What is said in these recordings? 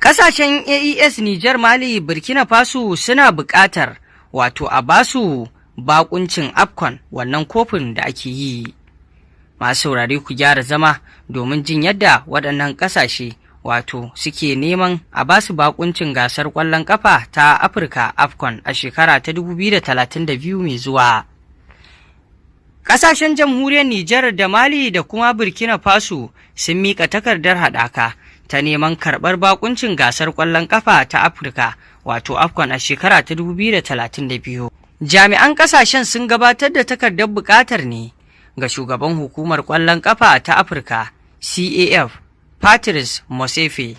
Ƙasashen AES, Nijar, Mali, Burkina Faso suna buƙatar wato a basu bakuncin AFCON, wannan kofin da ake yi. Masu saurare ku gyara zama domin jin yadda waɗannan ƙasashe wato suke neman a basu bakuncin gasar ƙwallon ƙafa ta Afirka AFCON a shekara ta 2032 mai zuwa. Ƙasashen jamhuriyar Nijar da Mali da kuma Burkina Faso sun miƙa takardar haɗaka ta neman karɓar bakuncin gasar ƙwallon ƙafa ta Afirka wato AFCON a shekara ta 2032. Jami'an ƙasashen sun gabatar da takardar buƙatar ne ga shugaban hukumar ƙwallon ƙafa ta Afirka CAF Patrice Motsepe.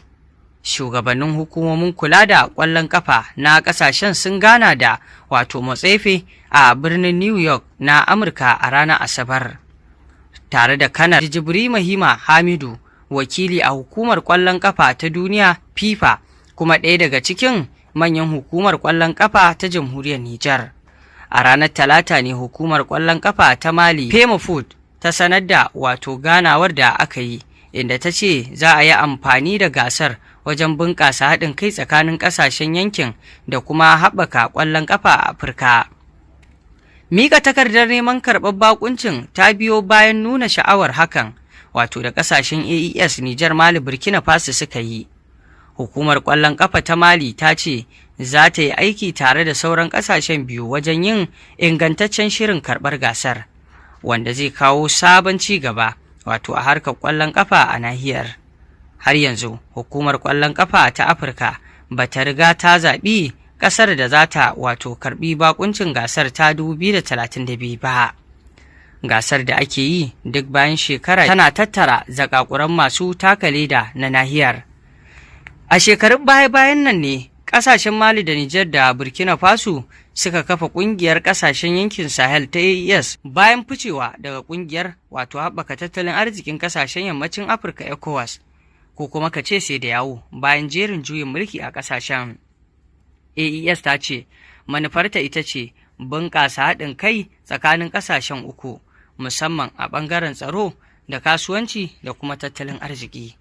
Shugabannin hukumomin kula da ƙwallon ƙafa na ƙasashen sun gana da wato Motsepe a birnin New York na Amurka a ranar Asabar, tare da kanar Jibri Mahima Hamidu, wakili a hukumar ƙwallon ƙafa ta duniya FIFA kuma ɗaya daga cikin manyan hukumar ƙwallon ƙafa ta jamhuriyar Nijar. A ranar Talata ne hukumar ƙwallon ƙafa ta Mali Femofoot ta sanar da wato ganawar da aka yi, inda ta ce za a yi amfani da gasar wajen bunƙasa haɗin kai tsakanin ƙasashen yankin da kuma haɓaka ƙwallon ƙafa a Afirka. Mika takardar neman karɓar bakuncin ta biyo bayan nuna sha'awar hakan wato da ƙasashen AES, Nijar, Mali, Burkina Faso suka yi. Hukumar ƙwallon ƙafa ta Mali ta ce za ta yi aiki tare da sauran ƙasashen biyu wajen yin ingantaccen shirin karɓar gasar, wanda zai kawo sabon ci gaba wato a harkar ƙwallon ƙafa a nahiyar. Har yanzu hukumar ƙwallon ƙafa ta Afirka ba ta riga ta zaɓi ƙasar da za ta wato karɓi bakuncin gasar ta 2032 ba. Gasar da ake yi duk bayan shekara tana tattara zakakuran masu taka leda na nahiyar. A shekarun baya-bayan nan ne ƙasashen Mali da Nijar da Burkina Faso suka kafa ƙungiyar ƙasashen yankin Sahel ta AES bayan ficewa daga ƙungiyar wato haɓaka tattalin arzikin ƙasashen yammacin Afirka ECOWAS, ko kuma ka ce sai da yawo bayan jerin juyin mulki a ƙasashen. AES ta ce manufarta ita ce bunƙasa haɗin kai tsakanin ƙasashen uku, musamman a ɓangaren tsaro da kasuwanci da kuma tattalin arziki.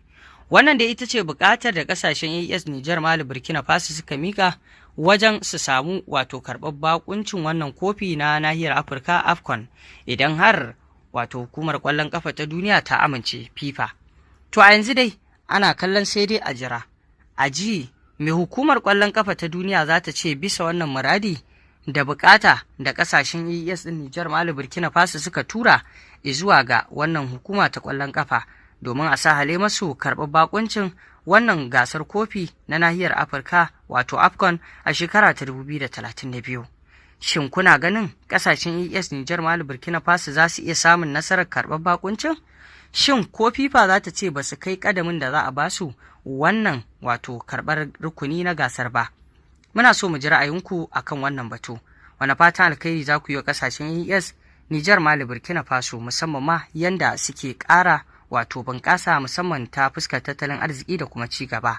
Wannan da ita ce buƙatar da ƙasashen AES, Nijar, Mali, Burkina Faso suka mika wajen su samu wato karɓar bakuncin wannan kofi na nahiyar Afirka AFCON, idan har wato hukumar ƙwallon ƙafa ta duniya ta amince FIFA. To a yanzu dai ana kallon sai dai a jira a ji me hukumar ƙwallon ƙafa ta duniya za ta ce bisa wannan muradi da bukata da ƙasashen AES ɗin Nijar, Mali, Burkina Faso suka tura zuwa ga wannan hukuma ta ƙwallon ƙafa domin a sa hale masu karɓar bakuncin wannan gasar kofi na nahiyar Afirka wato AFCON a shekara ta 2032. Shin kuna ganin ƙasashen AES, Nijar, Mali, Burkina Faso za su iya samun nasarar karɓar bakuncin? Shin ko FIFA za ta ce ba su kai ƙadamin da za a basu wannan wato karɓar rukuni na gasar ba? Muna so mu ji ra'ayinku akan wannan batu. Wani fatan alkhairi za ku yi wa ƙasashen AES, Nijar, Mali, Burkina Faso, musamman ma yanda suke ƙara wato bunƙasa musamman ta fuskar tattalin arziki da kuma ci gaba.